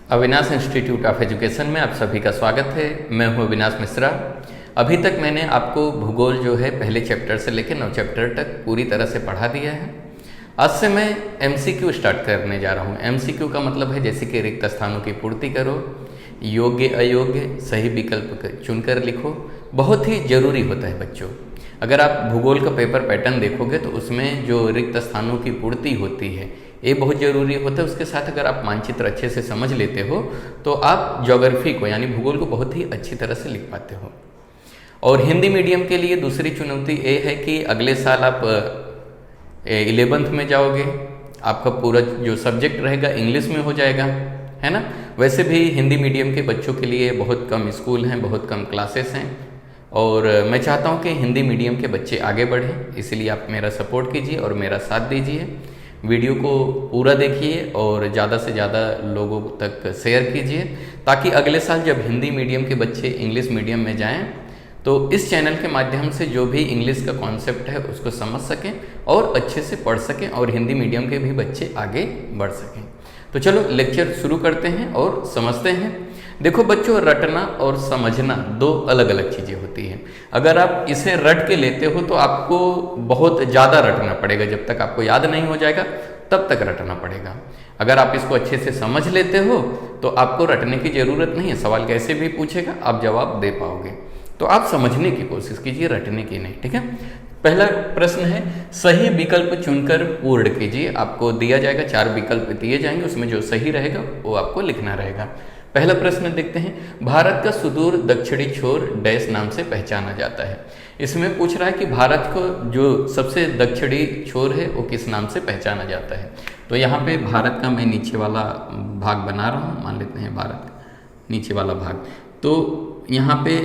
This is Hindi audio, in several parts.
अविनाश इंस्टीट्यूट ऑफ एजुकेशन में आप सभी का स्वागत है। मैं हूं अविनाश मिश्रा। अभी तक मैंने आपको भूगोल जो है पहले चैप्टर से लेकर 9 चैप्टर तक पूरी तरह से पढ़ा दिया है। आज से मैं MCQ स्टार्ट करने जा रहा हूं। MCQ का मतलब है जैसे कि रिक्त स्थानों की पूर्ति करो, योग्य अयोग्य सही विकल्प चुनकर लिखो। बहुत ही ज़रूरी होता है बच्चों। अगर आप भूगोल का पेपर पैटर्न देखोगे तो उसमें जो रिक्त स्थानों की पूर्ति होती है ये बहुत ज़रूरी होता है। उसके साथ अगर आप मानचित्र अच्छे से समझ लेते हो तो आप ज्योग्राफी को यानी भूगोल को बहुत ही अच्छी तरह से लिख पाते हो। और हिंदी मीडियम के लिए दूसरी चुनौती ये है कि अगले साल आप 11th में जाओगे, आपका पूरा जो सब्जेक्ट रहेगा इंग्लिश में हो जाएगा, है ना। वैसे भी हिंदी मीडियम के बच्चों के लिए बहुत कम स्कूल हैं, बहुत कम क्लासेस हैं और मैं चाहता हूं कि हिंदी मीडियम के बच्चे आगे बढ़ें। इसलिए आप मेरा सपोर्ट कीजिए और मेरा साथ दीजिए। वीडियो को पूरा देखिए और ज़्यादा से ज़्यादा लोगों तक शेयर कीजिए ताकि अगले साल जब हिंदी मीडियम के बच्चे इंग्लिश मीडियम में जाएं तो इस चैनल के माध्यम से जो भी इंग्लिश का कॉन्सेप्ट है उसको समझ सकें और अच्छे से पढ़ सकें और हिंदी मीडियम के भी बच्चे आगे बढ़ सकें। तो चलो लेक्चर शुरू करते हैं और समझते हैं। देखो बच्चों, रटना और समझना दो अलग अलग चीज़ें होती हैं। अगर आप इसे रट के लेते हो तो आपको बहुत ज़्यादा रटना पड़ेगा, जब तक आपको याद नहीं हो जाएगा तब तक रटना पड़ेगा। अगर आप इसको अच्छे से समझ लेते हो तो आपको रटने की ज़रूरत नहीं है। सवाल कैसे भी पूछेगा आप जवाब दे पाओगे। तो आप समझने की कोशिश कीजिए, रटने की नहीं, ठीक है। पहला प्रश्न है, सही विकल्प चुनकर पूर्ण कीजिए। आपको दिया जाएगा 4 विकल्प दिए जाएंगे, उसमें जो सही रहेगा वो आपको लिखना रहेगा। पहला प्रश्न देखते हैं, भारत का सुदूर दक्षिणी छोर डैश नाम से पहचाना जाता है। इसमें पूछ रहा है कि भारत को जो सबसे दक्षिणी छोर है वो किस नाम से पहचाना जाता है। तो यहाँ पे भारत का मैं नीचे वाला भाग बना रहा हूँ, मान लेते हैं भारत का नीचे वाला भाग। तो यहाँ पे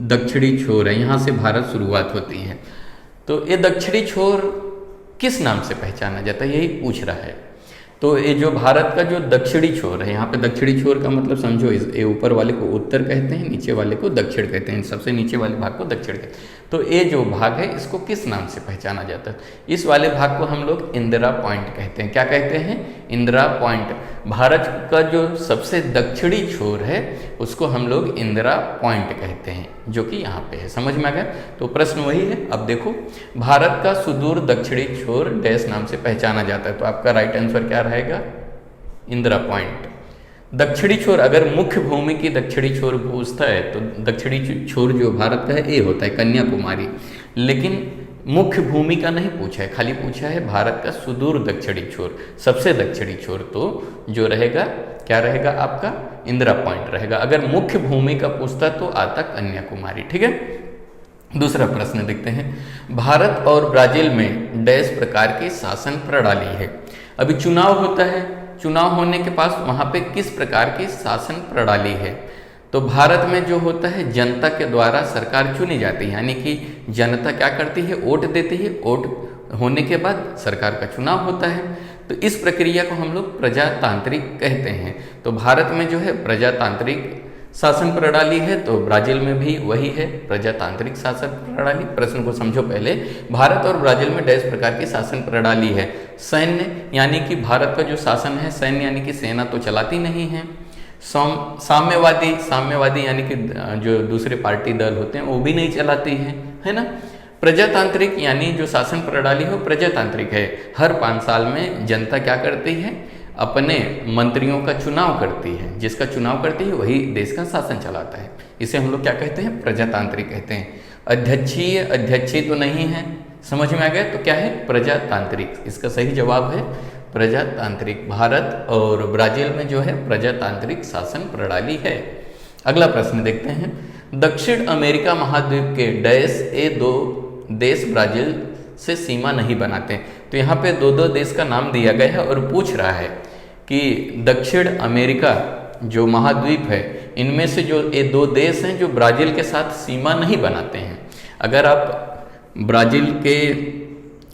दक्षिणी छोर है, यहाँ से भारत शुरुआत होती है। तो ये दक्षिणी छोर किस नाम से पहचाना जाता है यही पूछ रहा है। तो ये जो भारत का जो दक्षिणी छोर है, यहाँ पे दक्षिणी छोर का मतलब समझो, ये ऊपर वाले को उत्तर कहते हैं, नीचे वाले को दक्षिण कहते हैं, सबसे नीचे वाले भाग को दक्षिण कहते हैं। तो ये जो भाग है इसको किस नाम से पहचाना जाता है? इस वाले भाग को हम लोग इंदिरा पॉइंट कहते हैं। क्या कहते हैं? इंदिरा पॉइंट। भारत का जो सबसे दक्षिणी छोर है उसको हम लोग इंदिरा पॉइंट कहते हैं, जो कि यहाँ पे है। समझ में आ गया? तो प्रश्न वही है। अब देखो, भारत का सुदूर दक्षिणी छोर डैश नाम से पहचाना जाता है। तो आपका राइट आंसर क्या रहेगा? इंदिरा पॉइंट। दक्षिणी छोर, अगर मुख्य भूमि की दक्षिणी छोर पूछता है तो दक्षिणी छोर जो भारत का है ये होता है कन्याकुमारी। लेकिन मुख्य भूमि का नहीं पूछा है, खाली पूछा है भारत का सुदूर दक्षिणी छोर, सबसे दक्षिणी छोर। तो जो रहेगा क्या रहेगा आपका? इंदिरा पॉइंट रहेगा। अगर मुख्य भूमि का पूछता तो आता कन्याकुमारी, ठीक है। दूसरा प्रश्न देखते हैं, भारत और ब्राजील में डैश प्रकार की शासन प्रणाली है। अभी चुनाव होता है, चुनाव होने के पास वहाँ पे किस प्रकार की शासन प्रणाली है? तो भारत में जो होता है जनता के द्वारा सरकार चुनी जाती है, यानी कि जनता क्या करती है? वोट देती है। वोट होने के बाद सरकार का चुनाव होता है। तो इस प्रक्रिया को हम लोग प्रजातांत्रिक कहते हैं। तो भारत में जो है प्रजातांत्रिक शासन प्रणाली है, तो ब्राजील में भी वही है, प्रजातांत्रिक शासन प्रणाली। प्रश्न को समझो पहले। भारत और ब्राजील में डैश प्रकार की शासन प्रणाली है। सैन्य, यानी कि भारत का जो शासन है, सैन्य यानी कि सेना तो चलाती नहीं है। साम्यवादी, साम्यवादी यानी कि जो दूसरे पार्टी दल होते हैं वो भी नहीं चलाती है ना। प्रजातांत्रिक यानी जो शासन प्रणाली है वो प्रजातांत्रिक है। हर 5 साल में जनता क्या करती है? अपने मंत्रियों का चुनाव करती है। जिसका चुनाव करती है वही देश का शासन चलाता है। इसे हम लोग क्या कहते हैं? प्रजातांत्रिक कहते हैं। अध्यक्षीय, अध्यक्षीय तो नहीं है। समझ में आ गया? तो क्या है? प्रजातांत्रिक। इसका सही जवाब है प्रजातांत्रिक। भारत और ब्राजील में जो है प्रजातांत्रिक शासन प्रणाली है। अगला प्रश्न देखते हैं, दक्षिण अमेरिका महाद्वीप के डैश ये 2 देश ब्राजील से सीमा नहीं बनाते। तो यहाँ पे 2 देश का नाम दिया गया है और पूछ रहा है कि दक्षिण अमेरिका जो महाद्वीप है इनमें से जो ये 2 देश हैं जो ब्राजील के साथ सीमा नहीं बनाते हैं। अगर आप ब्राजील के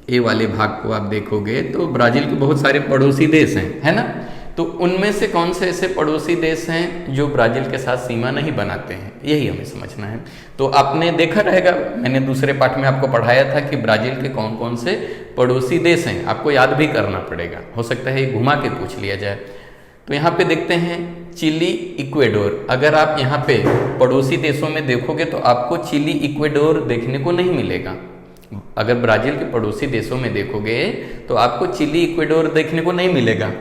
ये वाले भाग को आप देखोगे तो ब्राजील के बहुत सारे पड़ोसी देश हैं, है ना। तो उनमें से कौन से ऐसे पड़ोसी देश हैं जो ब्राजील के साथ सीमा नहीं बनाते हैं, यही हमें समझना है। तो आपने देखा रहेगा, मैंने दूसरे पाठ में आपको पढ़ाया था कि ब्राजील के कौन कौन से पड़ोसी देश हैं, आपको याद भी करना पड़ेगा। हो सकता है घुमा के पूछ लिया जाए। तो यहाँ पे देखते हैं चिली, इक्वेडोर। अगर आप यहाँ पे पड़ोसी देशों में देखोगे तो आपको चिली, इक्वेडोर देखने को नहीं मिलेगा। अगर ब्राजील के पड़ोसी देशों में देखोगे तो आपको चिली, इक्वेडोर देखने को नहीं मिलेगा।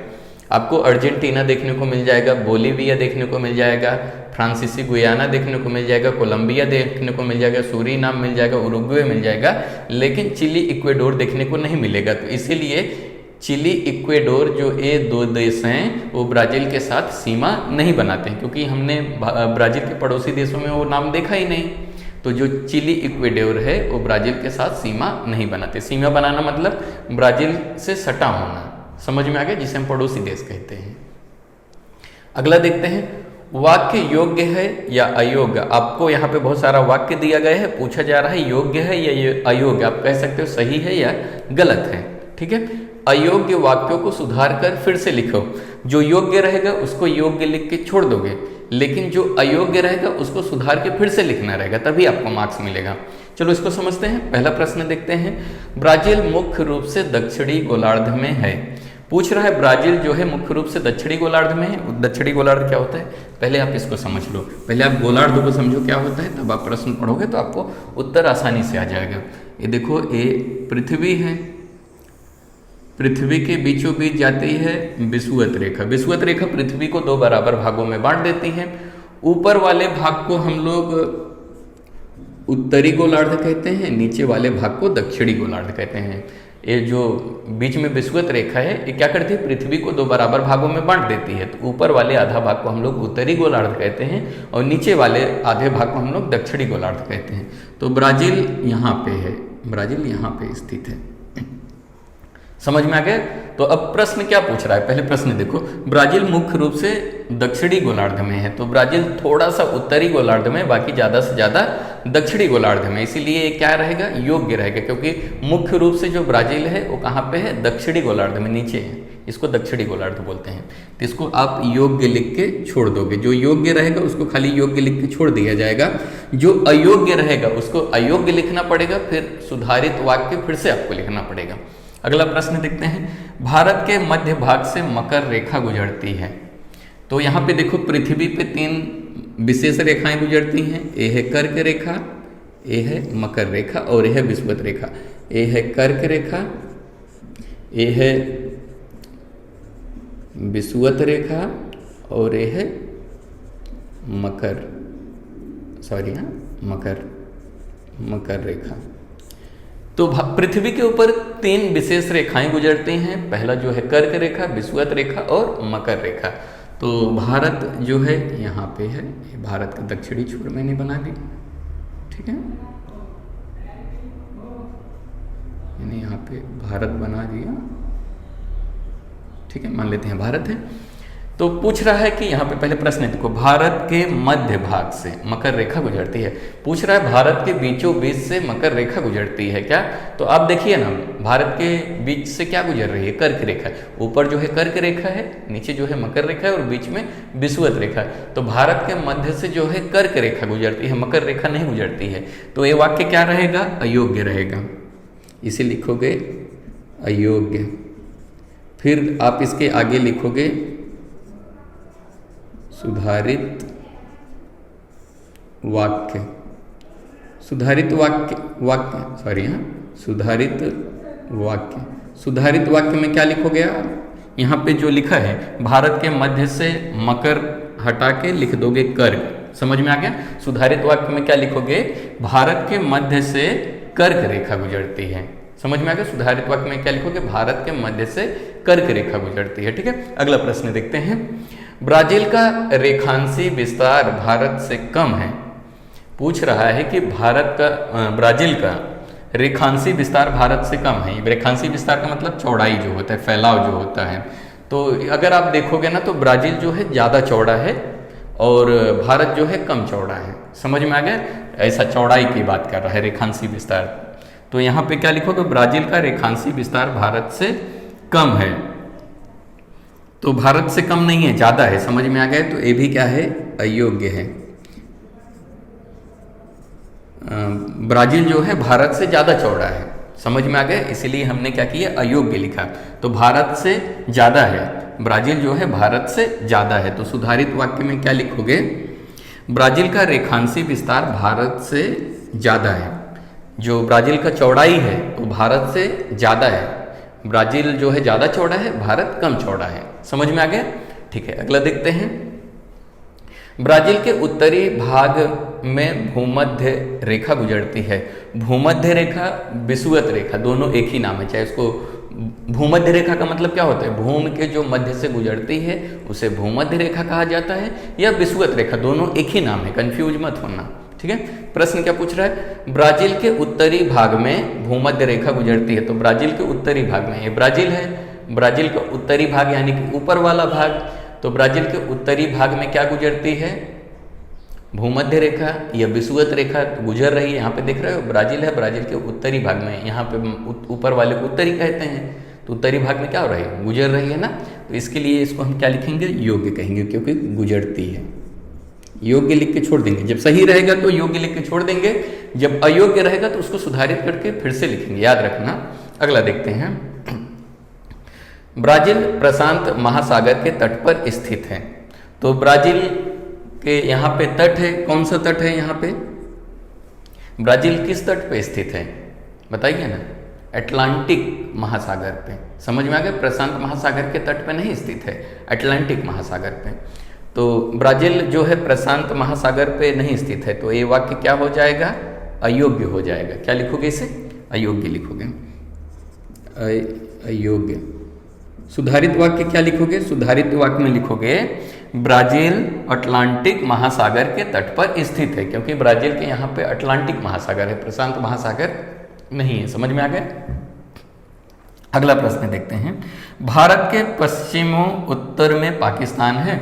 आपको अर्जेंटीना देखने को मिल जाएगा, बोलीविया देखने को मिल जाएगा, फ्रांसीसी गुयाना देखने को मिल जाएगा, कोलंबिया देखने को मिल जाएगा, सूरीनाम मिल जाएगा, उरुग्वे मिल जाएगा, लेकिन चिली, इक्वेडोर देखने को नहीं मिलेगा। तो इसीलिए चिली, इक्वेडोर जो ये दो देश हैं वो ब्राज़ील के साथ सीमा नहीं बनाते हैं, क्योंकि हमने ब्राज़ील के पड़ोसी देशों में वो नाम देखा ही नहीं। तो जो चिली, इक्वेडोर है वो ब्राज़ील के साथ सीमा नहीं बनाते। सीमा बनाना मतलब ब्राज़ील से सटा होना, समझ में आ गया, जिसे हम पड़ोसी देश कहते हैं। अगला देखते हैं, वाक्य योग्य है या अयोग्य। आपको यहाँ पे बहुत सारा वाक्य दिया गया है, पूछा जा रहा है योग्य है या अयोग्य। आप कह सकते हो सही है या गलत है, ठीक है। अयोग्य वाक्यों को सुधार कर फिर से लिखो। जो योग्य रहेगा उसको योग्य लिख के छोड़ दोगे, लेकिन जो अयोग्य रहेगा उसको सुधार के फिर से लिखना रहेगा, तभी आपको मार्क्स मिलेगा। चलो इसको समझते हैं। पहला प्रश्न देखते हैं, ब्राजील मुख्य रूप से दक्षिणी गोलार्ध में है। पूछ रहा है ब्राजील जो है मुख्य रूप से दक्षिणी गोलार्ध में है। दक्षिणी गोलार्ध क्या होता है, पहले आप इसको समझ लो। पहले आप गोलार्ध को समझो क्या होता है, तब आप प्रश्न पढ़ोगे तो आपको उत्तर आसानी से आ जाएगा। ये देखो, ये पृथ्वी है, पृथ्वी के बीचों बीच जाती है विषुवत रेखा। विषुवत रेखा पृथ्वी को दो बराबर भागों में बांट देती है। ऊपर वाले भाग को हम लोग उत्तरी गोलार्ध कहते हैं, नीचे वाले भाग को दक्षिणी गोलार्ध कहते हैं। ये जो बीच में विषुवत रेखा है ये क्या करती है, पृथ्वी को दो बराबर भागों में बांट देती है। तो ऊपर वाले आधा भाग को हम लोग उत्तरी गोलार्ध कहते हैं और नीचे वाले आधे भाग को हम लोग दक्षिणी गोलार्ध कहते हैं। तो ब्राजील यहाँ पे है, ब्राजील यहाँ पे स्थित है। समझ में आ गया। तो अब प्रश्न क्या पूछ रहा है, पहले प्रश्न देखो, ब्राजील मुख्य रूप से दक्षिणी गोलार्ध में है। तो ब्राजील थोड़ा सा उत्तरी गोलार्ध में, बाकी ज़्यादा से ज़्यादा दक्षिणी गोलार्ध में, इसीलिए ये क्या रहेगा, योग्य रहेगा, क्योंकि मुख्य रूप से जो ब्राजील है वो कहाँ पे है, दक्षिणी गोलार्ध में, नीचे है। इसको दक्षिणी गोलार्ध बोलते हैं। तो इसको आप योग्य लिख के छोड़ दोगे। जो योग्य रहेगा उसको खाली योग्य लिख के छोड़ दिया जाएगा, जो अयोग्य रहेगा उसको अयोग्य लिखना पड़ेगा, फिर सुधारित वाक्य फिर से आपको लिखना पड़ेगा। अगला प्रश्न देखते हैं, भारत के मध्य भाग से मकर रेखा गुजरती है। तो यहाँ पे देखो, पृथ्वी पे तीन विशेष रेखाएं गुजरती हैं। ये है कर्क रेखा, ये है मकर रेखा और ये है विषुवत रेखा। ये है कर्क रेखा, ये है विषुवत रेखा और ये है मकर रेखा। तो पृथ्वी के ऊपर तीन विशेष रेखाएं गुजरती हैं। पहला जो है कर्क रेखा, विषुवत रेखा और मकर रेखा। तो भारत जो है यहाँ पे है, ये भारत का दक्षिणी छोर मैंने बना दी, ठीक है, मैंने यहाँ पे भारत बना दिया, ठीक है, मान लेते हैं भारत है। तो पूछ रहा है कि यहाँ पे पहले प्रश्न देखो, भारत के मध्य भाग से मकर रेखा गुजरती है। पूछ रहा है भारत के बीचों बीच से मकर रेखा गुजरती है क्या। तो आप देखिए ना, भारत के बीच से क्या गुजर रही है, कर्क रेखा। ऊपर जो है कर्क रेखा है, नीचे जो है मकर रेखा है और बीच में विषुवत रेखा है। तो भारत के मध्य से जो है कर्क रेखा गुजरती है, मकर रेखा नहीं गुजरती है। तो ये वाक्य क्या रहेगा, अयोग्य रहेगा। इसे लिखोगे अयोग्य। फिर आप इसके आगे लिखोगे सुधारित वाक्य। सुधारित वाक्य में क्या लिखोगे आप, यहाँ पे जो लिखा है भारत के मध्य से मकर हटा के लिख दोगे कर्क। समझ में आ गया। सुधारित वाक्य में क्या लिखोगे, भारत के मध्य से कर्क रेखा गुजरती है। समझ में आ गया। सुधारित वाक्य में क्या लिखोगे, भारत के मध्य से कर्क रेखा गुजरती है, ठीक है। अगला प्रश्न देखते हैं, ब्राजील का रेखांशी विस्तार भारत से कम है। पूछ रहा है कि ब्राजील का रेखांशी विस्तार भारत से कम है। रेखांशी विस्तार का मतलब चौड़ाई जो होता है, फैलाव जो होता है। तो अगर आप देखोगे ना तो ब्राजील जो है ज़्यादा चौड़ा है और भारत जो है कम चौड़ा है। समझ में आ गया। ऐसा चौड़ाई की बात कर रहा है, रेखांशी विस्तार। तो यहाँ पे क्या लिखोगे, ब्राजील का रेखांशी विस्तार भारत से कम है। तो भारत से कम नहीं है, ज़्यादा है। समझ में आ गया। तो ये भी क्या है, अयोग्य है। ब्राजील जो है भारत से ज़्यादा चौड़ा है। समझ में आ गया। इसीलिए हमने क्या किया, अयोग्य लिखा। तो भारत से ज़्यादा है ब्राज़ील जो है भारत से ज़्यादा है। तो सुधारित वाक्य में क्या लिखोगे? ब्राज़ील का रेखांशी विस्तार भारत से ज़्यादा है। जो ब्राज़ील का चौड़ाई है वो भारत से ज़्यादा है। ब्राज़ील जो है ज़्यादा चौड़ा है, भारत कम चौड़ा है। समझ में आ गया? ठीक है, अगला देखते हैं। ब्राज़ील के उत्तरी भाग में भूमध्य रेखा गुजरती है। भूमध्य रेखा, विषुवत रेखा, दोनों एक ही नाम है। चाहे उसको भूमध्य रेखा का मतलब क्या होता है? भूमि के जो मध्य से गुजरती है उसे भूमध्य रेखा कहा जाता है, या विषुवत रेखा, दोनों एक ही नाम है, कंफ्यूज मत होना। ठीक है, प्रश्न क्या पूछ रहा है? ब्राज़ील के उत्तरी भाग में भूमध्य रेखा गुजरती है। तो ब्राज़ील के उत्तरी भाग में, ये ब्राज़ील है, ब्राज़ील का उत्तरी भाग यानी कि ऊपर वाला भाग। तो ब्राज़ील के उत्तरी भाग में क्या गुजरती है? भूमध्य रेखा या विषुवत रेखा गुजर रही है। यहाँ पे देख रहे हो ब्राज़ील है, ब्राज़ील के उत्तरी भाग में, यहाँ पे ऊपर वाले को उत्तरी कहते हैं। तो उत्तरी भाग में क्या हो रही है? गुजर रही है ना। तो इसके लिए इसको हम क्या लिखेंगे? योग्य कहेंगे, क्योंकि गुजरती है। योग्य लिख के छोड़ देंगे। जब सही रहेगा तो योग्य लिख के छोड़ देंगे, जब अयोग्य रहेगा तो उसको सुधारित करके फिर से लिखेंगे, याद रखना। अगला देखते हैं। ब्राज़ील प्रशांत महासागर के तट पर स्थित है। तो ब्राज़ील के यहाँ पे तट है, कौन सा तट है यहाँ पे? ब्राज़ील किस तट पे स्थित है बताइए ना? अटलांटिक महासागर पे। समझ में आ गया? प्रशांत महासागर के तट पे नहीं स्थित है, अटलांटिक महासागर पे। तो ब्राज़ील जो है प्रशांत महासागर पे नहीं स्थित है। तो ये वाक्य क्या हो जाएगा? अयोग्य हो जाएगा। क्या लिखोगे इसे? अयोग्य लिखोगे। अयोग्य। सुधारित वाक्य क्या लिखोगे? सुधारित वाक्य में लिखोगे ब्राज़ील अटलांटिक महासागर के तट पर स्थित है, क्योंकि ब्राज़ील के यहाँ पे अटलांटिक महासागर है, प्रशांत महासागर नहीं है। समझ में आ गया? अगला प्रश्न देखते हैं। भारत के पश्चिमों उत्तर में पाकिस्तान है।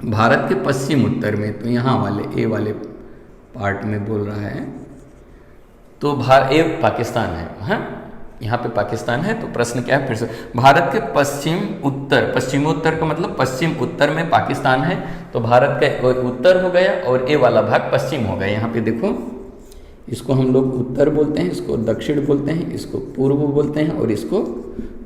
भारत के पश्चिम उत्तर में, तो यहाँ वाले ए वाले पार्ट में बोल रहा है। तो ए पाकिस्तान है, हाँ यहाँ पे पाकिस्तान है। तो प्रश्न क्या है? फिर से, भारत के पश्चिम उत्तर, पश्चिमोत्तर का मतलब पश्चिम उत्तर में पाकिस्तान है। तो भारत का उत्तर हो गया और ए वाला भाग पश्चिम हो गया। यहाँ पे देखो, इसको हम लोग उत्तर बोलते हैं, इसको दक्षिण बोलते हैं, इसको पूर्व बोलते हैं और इसको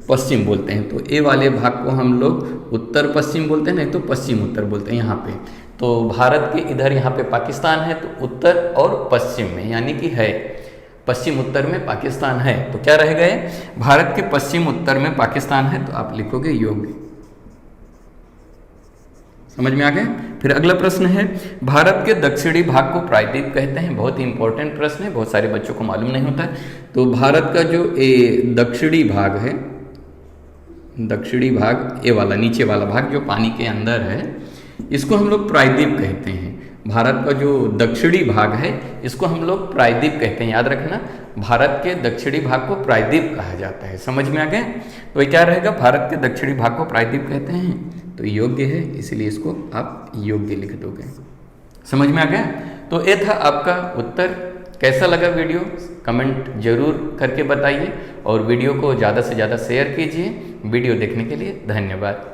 पश्चिम बोलते हैं। तो ए वाले भाग को हम लोग उत्तर पश्चिम बोलते हैं, नहीं तो पश्चिम उत्तर बोलते हैं यहाँ पे। तो भारत के इधर यहाँ पे पाकिस्तान है, तो उत्तर और पश्चिम में, यानी कि है पश्चिम उत्तर में पाकिस्तान है। तो क्या रह गए? भारत के पश्चिम उत्तर में पाकिस्तान है। तो आप लिखोगे योग्य। समझ में आ गया? फिर अगला प्रश्न है। भारत के दक्षिणी भाग को प्रायद्वीप कहते हैं। बहुत ही इंपॉर्टेंट प्रश्न है, बहुत सारे बच्चों को मालूम नहीं होता है। तो भारत का जो दक्षिणी भाग है, दक्षिणी भाग ए वाला, नीचे वाला भाग जो पानी के अंदर है, इसको हम लोग प्रायद्वीप कहते हैं। भारत का जो दक्षिणी भाग है इसको हम लोग प्रायद्वीप कहते हैं। याद रखना, भारत के दक्षिणी भाग को प्रायद्वीप कहा जाता है। समझ में आ गया? तो ये क्या रहेगा? भारत के दक्षिणी भाग को प्रायद्वीप कहते हैं, तो योग्य है, इसलिए इसको आप योग्य लिख दोगे। समझ में आ गया? तो ये था आपका उत्तर। कैसा लगा वीडियो? कमेंट जरूर करके बताइए और वीडियो को ज़्यादा से ज़्यादा शेयर कीजिए। वीडियो देखने के लिए धन्यवाद।